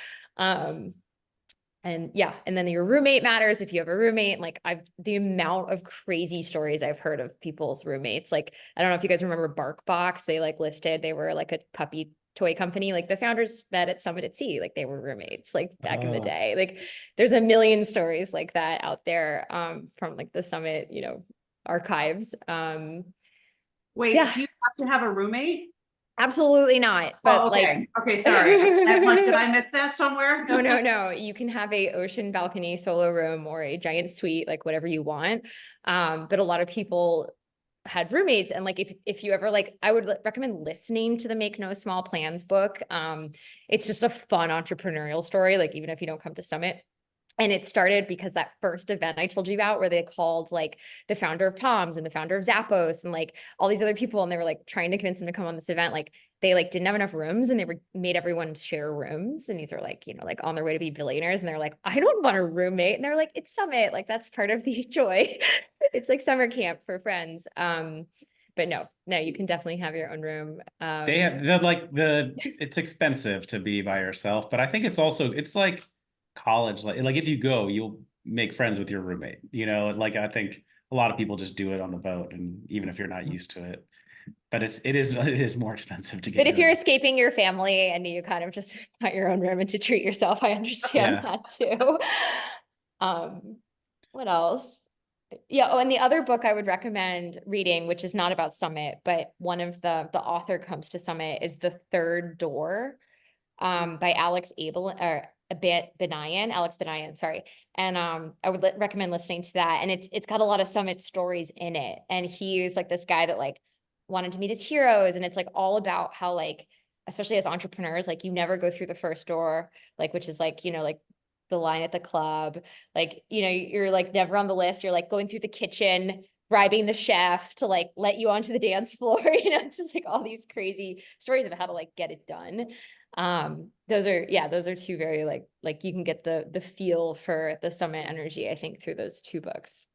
And yeah, and then your roommate matters if you have a roommate. Like the amount of crazy stories I've heard of people's roommates. Like, I don't know if you guys remember BarkBox. They like listed, they were like a puppy toy company. Like the founders met at Summit at Sea. Like they were roommates, like back in the day. Like there's a million stories like that out there from like the Summit, archives. Wait, Yeah. do you have to have a roommate? Absolutely not, but Oh, like. okay, okay, sorry. I'm like, did I miss that somewhere? No. You can have a ocean balcony solo room or a giant suite, like whatever you want. But a lot of people had roommates, and like if you ever like, I would recommend listening to the Make No Small Plans book. It's just a fun entrepreneurial story, like even if you don't come to Summit. And it started because that first event I told you about, where they called like the founder of Tom's and the founder of Zappos and like all these other people, and they were like trying to convince them to come on this event. Like they like didn't have enough rooms, and they were made everyone share rooms. And these are like, you know, like on their way to be billionaires. And they're like, I don't want a roommate. And they're like, it's Summit. Like that's part of the joy. It's like summer camp for friends. But no, you can definitely have your own room. They're like it's expensive to be by yourself, but I think it's also, it's like college. Like if you go, you'll make friends with your roommate, you know, like I think a lot of people just do it on the boat, and even if you're not used to it, but it is more expensive to get But if you're your, escaping your family and you kind of just want your own room and to treat yourself, I understand Yeah. that too. What else? Yeah. Oh, and the other book I would recommend reading, which is not about Summit, but one of the author comes to Summit, is The Third Door, by Alex Benayan, sorry. And I would recommend listening to that. And it's got a lot of Summit stories in it. And he's like this guy that like wanted to meet his heroes. And it's like all about how like, especially as entrepreneurs, like you never go through the first door, like, which is like, you know, like the line at the club, like, you know, you're like never on the list. You're like going through the kitchen, bribing the chef to like let you onto the dance floor. You know, it's just like all these crazy stories of how to like get it done. Those are two very like you can get the feel for the Summit energy, I think, through those two books.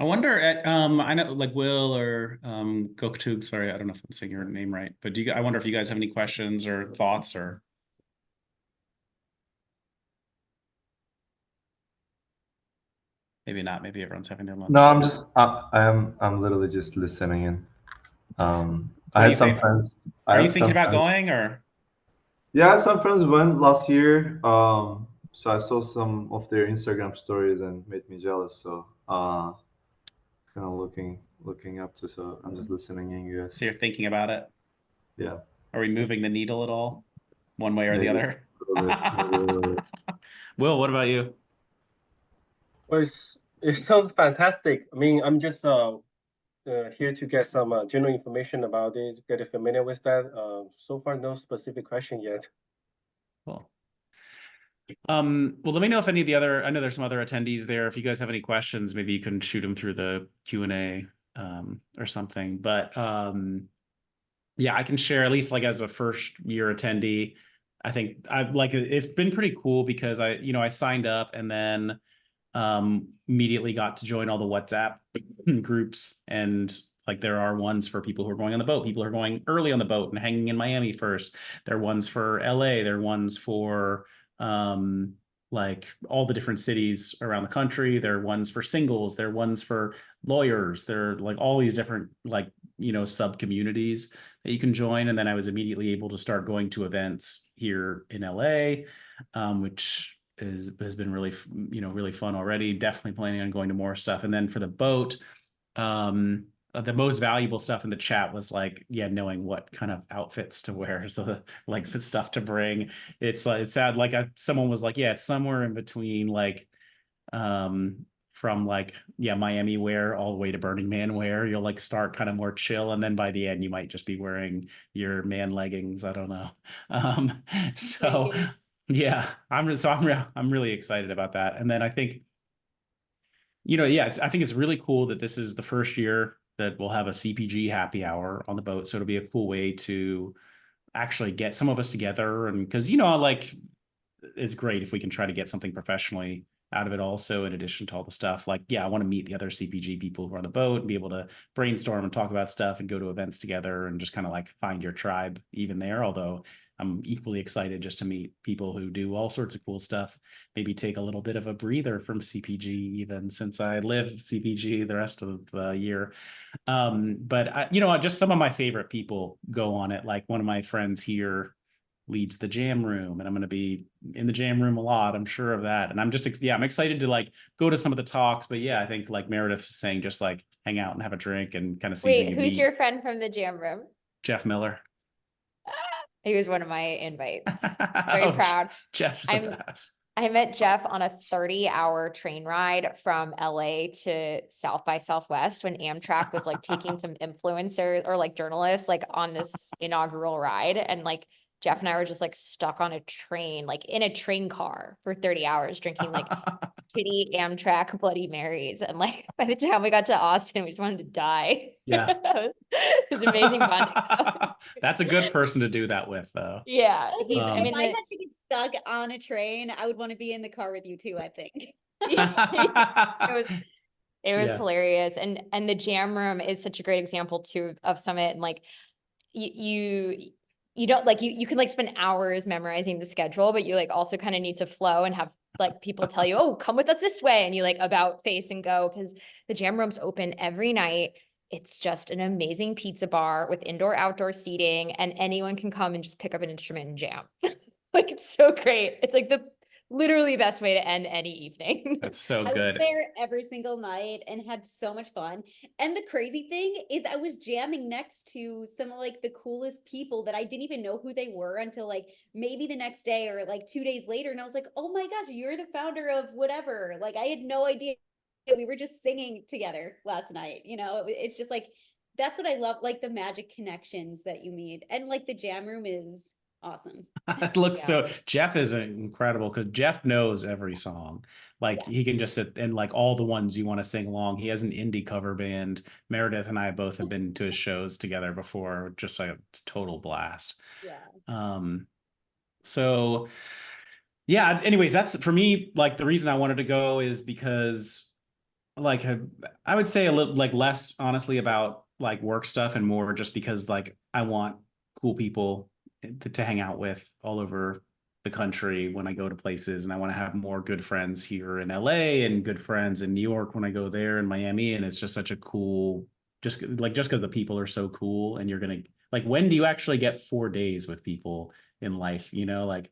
I wonder at I know like Will or Goktug, sorry, I don't know if I'm saying your name right, but I wonder if you guys have any questions or thoughts, or maybe not, maybe everyone's having their lunch. No, I'm literally just listening in. What I do had you some think? friends. I Are you have thinking some about friends. going, or? Yeah, some friends went last year. So I saw some of their Instagram stories and made me jealous. So kind of looking up to. So I'm just listening in, you guys. So you're thinking about it? Yeah, Are we moving the needle at all, one way or the maybe other? a little bit. Maybe a little bit. Will, what about you? Well, it sounds fantastic. I mean, I'm just here to get some general information about it, get familiar with that. So far, no specific question yet. Cool. Well, let me know if any of the other, I know there's some other attendees there. If you guys have any questions, maybe you can shoot them through the Q&A or something. But yeah, I can share, at least like as a first year attendee, I think it's been pretty cool because I signed up and then immediately got to join all the WhatsApp groups, and like there are ones for people who are going on the boat, people who are going early on the boat and hanging in Miami first. There are ones for LA, there are ones for like all the different cities around the country. There are ones for singles, there are ones for lawyers, there are like all these different like sub communities that you can join. And then I was immediately able to start going to events here in LA, which has been really really fun already. Definitely planning on going to more stuff. And then for the boat, the most valuable stuff in the chat was like, yeah, knowing what kind of outfits to wear is the like stuff to bring. It's sad. Like someone was like, yeah, it's somewhere in between like from like Miami wear all the way to Burning Man wear. You'll like start kind of more chill, and then by the end you might just be wearing your man leggings. I don't know. So yeah, I'm really excited about that. And then I think I think it's really cool that this is the first year that we'll have a CPG happy hour on the boat. So it'll be a cool way to actually get some of us together, and because like it's great if we can try to get something professionally out of it also, in addition to all the stuff. Like, yeah, I want to meet the other CPG people who are on the boat and be able to brainstorm and talk about stuff and go to events together and just kind of like find your tribe even there. Although I'm equally excited just to meet people who do all sorts of cool stuff, maybe take a little bit of a breather from CPG, even since I live CPG the rest of the year. But just some of my favorite people go on it. Like one of my friends here leads the jam room, and I'm going to be in the jam room a lot. I'm sure of that. And I'm I'm excited to like go to some of the talks, but yeah, I think like Meredith was saying, just like hang out and have a drink and kind of see who Wait, you who's meet. your friend from the jam room? Jeff Miller. He was one of my invites. Very Oh, proud. Jeff's the I'm best. I met Jeff on a 30-hour train ride from LA to South by Southwest when Amtrak was like taking some influencers or like journalists like on this inaugural ride. And like Jeff and I were just like stuck on a train, like in a train car for 30 hours, drinking like shitty Amtrak Bloody Marys. And like by the time we got to Austin, we just wanted to die. Yeah. It was amazing bonding though. That's a good person to do that with, though. Yeah, he's, I Um, If mean, I had to get stuck on a train, I would want to be in the car with you too, I think. it was it was Yeah. hilarious. And the jam room is such a great example too of Summit. And like you don't like you can like spend hours memorizing the schedule, but you like also kind of need to flow and have like people tell you, oh, come with us this way. And you like about face and go because the jam room's open every night. It's just an amazing pizza bar with indoor outdoor seating, and anyone can come and just pick up an instrument and jam. Like it's so great. It's like the literally best way to end any evening. That's so I was good. there every single night and had so much fun. And the crazy thing is I was jamming next to some of like the coolest people that I didn't even know who they were until like maybe the next day or like 2 days later. And I was like, oh my gosh, you're the founder of whatever. Like I had no idea. We were just singing together last night. It's just like that's what I love, like the magic connections that you meet. And like the jam room is awesome. It looks Yeah. so. Jeff is incredible because Jeff knows every song. Like Yeah. he can just sit and like all the ones you want to sing along. He has an indie cover band. Meredith and I both have been to his shows together before. Just like a total blast. Yeah. Um, so yeah. Anyways, that's for me. Like the reason I wanted to go is because like I would say a little like less honestly about like work stuff and more just because like I want cool people to hang out with all over the country when I go to places, and I want to have more good friends here in LA and good friends in New York when I go there, and Miami. And it's just such a cool just because the people are so cool, and you're gonna like when do you actually get 4 days with people in life, like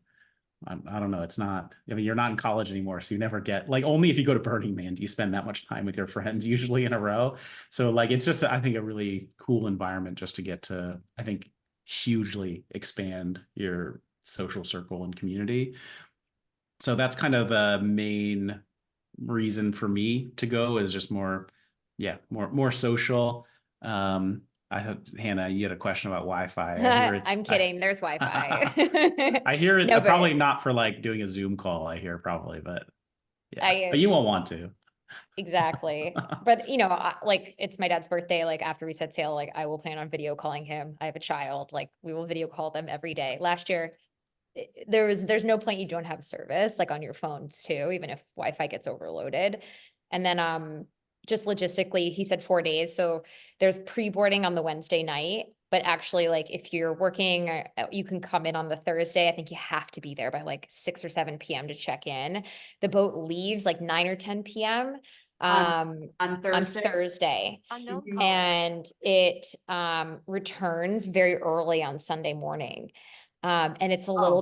I don't know. It's not, I mean, you're not in college anymore. So you never get like, only if you go to Burning Man, do you spend that much time with your friends usually in a row. So like, it's just, I think a really cool environment just to get to, I think, hugely expand your social circle and community. So that's kind of the main reason for me to go is just more, yeah, more social. I thought Hannah, you had a question about Wi-Fi. I hear it's I'm kidding. There's I Wi-Fi. hear it's No, probably but not for like doing a Zoom call, I hear probably, but yeah. But I you won't want to. exactly. But like it's my dad's birthday. Like after we set sail, like I will plan on video calling him. I have a child. Like we will video call them every day. Last year, there's no point you don't have service like on your phone too, even if Wi-Fi gets overloaded. And then just logistically, he said 4 days. So there's pre-boarding on the Wednesday night, but actually like if you're working, you can come in on the Thursday. I think you have to be there by like 6 or 7 p.m. to check in. The boat leaves like 9 or 10 p.m. On on Thursday. Thursday. Mhm. And it returns very early on Sunday morning. And it's a little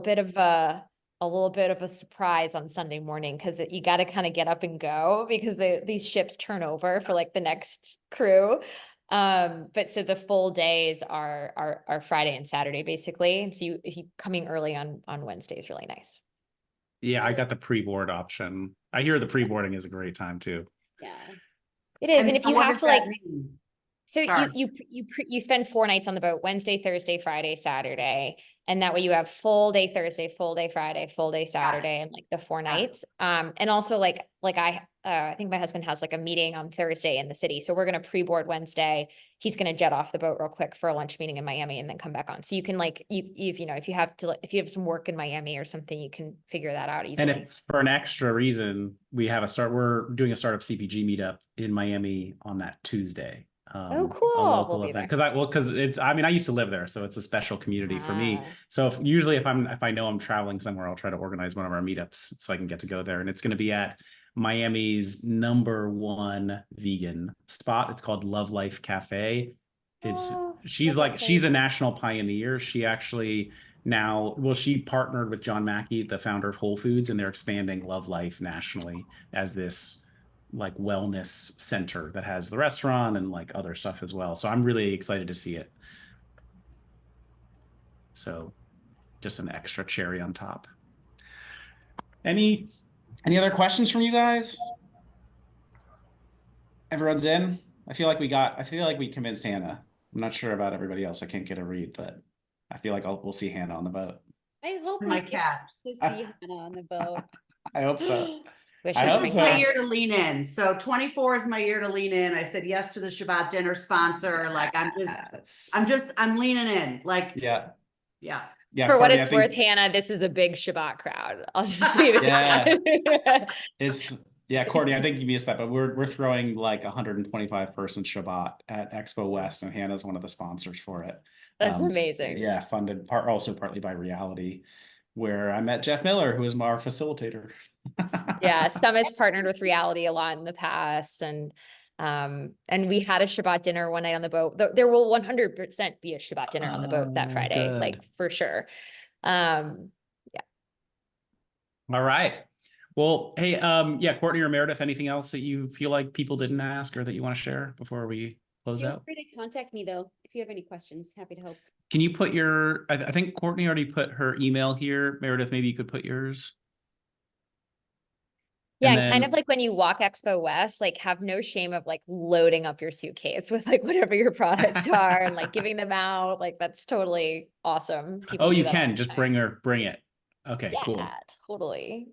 Oh. bit of a surprise on Sunday morning because you got to kind of get up and go because these ships turn over for like the next crew. But so the full days are Friday and Saturday basically. And so if you coming early on Wednesday is really nice. Yeah, I got the pre-board option. I hear the pre-boarding is a great time too. Yeah. It is. And if so you what have does to that like mean? so Sorry. you spend 4 nights on the boat, Wednesday, Thursday, Friday, Saturday, and that way you have full day Thursday, full day Friday, full day Saturday, and like the 4 nights. And also like I think my husband has like a meeting on Thursday in the city, so we're gonna pre-board Wednesday. He's gonna jet off the boat real quick for a lunch meeting in Miami and then come back on. So you can like if if you have some work in Miami or something, you can figure that out And easily. if for an extra reason, we're doing a startup CPG meetup in Miami on that Tuesday. Oh, A cool. We'll local be event. there. Because it's, I mean, I used to live there, so it's a special community for me. Ah. So usually if I know I'm traveling somewhere, I'll try to organize one of our meetups so I can get to go there. And it's going to be at Miami's #1 vegan spot. It's called Love Life Cafe. Oh, She's love that she's a place. national pioneer. She actually she partnered with John Mackey, the founder of Whole Foods, and they're expanding Love Life nationally as this like wellness center that has the restaurant and like other stuff as well. So I'm really excited to see it. So just an extra cherry on top. Any other questions from you guys? Everyone's in? I feel like we convinced Hannah. I'm not sure about everybody else. I can't get a read, but I feel like we'll see Hannah on the boat. I hope My we cat. get to see Hannah on the boat. I hope so. Wish I us hope This is so. my year to lean in. So 24 is my year to lean in. I said yes to the Shabbat dinner sponsor. Like I'm leaning in. Like, Yeah. yeah. Yeah. For what Courtney, I it's worth, think Hannah, this is a big Shabbat crowd. I'll just leave it Yeah. at that. yeah, Courtney, I think you missed that, but we're throwing like 125 person Shabbat at Expo West, and Hannah's one of the sponsors for it. That's amazing. Yeah, funded also partly by Reality, where I met Jeff Miller, who is our facilitator. Yeah, Summit's partnered with Reality a lot in the past, and we had a Shabbat dinner one night on the boat. There will 100% be a Shabbat dinner on the boat that Oh, Friday, good. like for sure. All right. Well, hey, yeah, Courtney or Meredith, anything else that you feel like people didn't ask or that you want to share before we close Feel out? free to contact me though, if you have any questions. Happy to help. Can you put I think Courtney already put her email here. Meredith, maybe you could put yours. Yeah, And and kind of then- like when you walk Expo West, like have no shame of like loading up your suitcase with like whatever your products are and like giving them out. Like that's totally awesome. People Oh, do you that all can the just time. bring it. Okay, cool. Yeah, totally.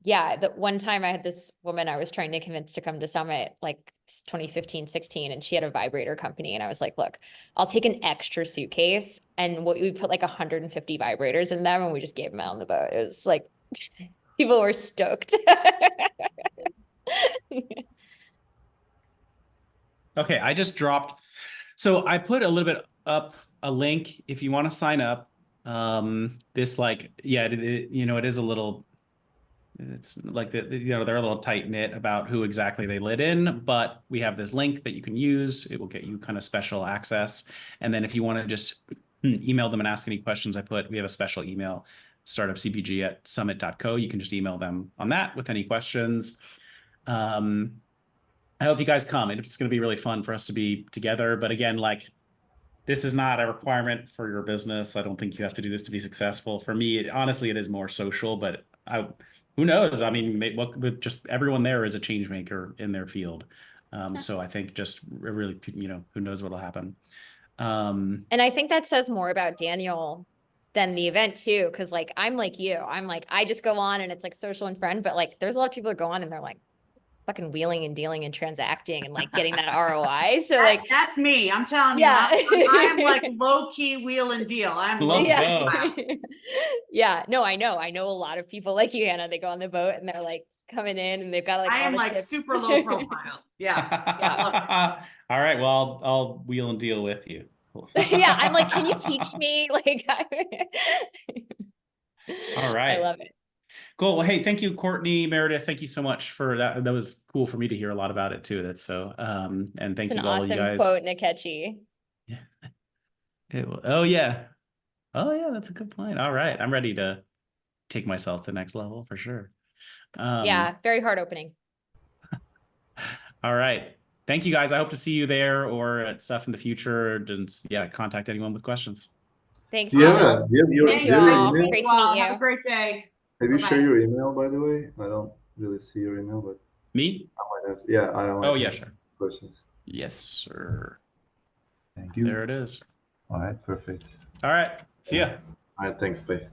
Yeah, the one time I had this woman I was trying to convince to come to Summit, like 2015, 16, and she had a vibrator company. And I was like, look, I'll take an extra suitcase and we put like 150 vibrators in them and we just gave them out on the boat. It was like, people were stoked. Okay, I just dropped. So I put a little bit up a link if you want to sign up. This like, yeah, it is a little, it's like they're a little tight knit about who exactly they lit in, but we have this link that you can use. It will get you kind of special access. And then if you want to just email them and ask any questions, we have a special email, startupcpg@summit.co. You can just email them on that with any questions. I hope you guys come. It's going to be really fun for us to be together. But again, like, this is not a requirement for your business. I don't think you have to do this to be successful. For me, honestly, it is more social, but who knows? I mean, with just everyone there is a change maker in their field. So I think just really, who knows what'll happen. And I think that says more about Daniel than the event too. Cause like, I'm like you, I'm like, I just go on and it's like social and friend, but like, there's a lot of people that go on and they're like, fucking wheeling and dealing and transacting and like getting that ROI. So like, That's me. I'm telling yeah. you, I'm like low key wheel and deal. I'm Let's low go. key. Yeah, no, I know a lot of people like you, Hannah. They go on the boat and they're like coming in and they've got like I all am the like tips. super low profile. Yeah. All right. Well, I'll wheel and deal with you. Yeah, I'm like, can you teach me? Like, All right. I love it. Cool. Well, hey, thank you, Courtney, Meredith. Thank you so much for that. That was cool for me to hear a lot about it too. That's so, and thank It's you an to all of you awesome guys. quote, Nikechi. Yeah. Oh yeah. Oh yeah, that's a good point. All right. I'm ready to take myself to the next level for sure. Yeah, very heart opening. All right. Thank you guys. I hope to see you there or at stuff in the future. And yeah, contact anyone with questions. Thanks, Yeah, Daniel. do you Thank have you your all. email? Great to meet Have a you. great day. Have you Bye-bye. shared your email, by the way? I don't really see your email, but Me? I might have. Yeah, I might Oh yeah, have sure. questions. Yes, sir. Thank you. There it is. All right, perfect. All right. See ya. All right, thanks, bye.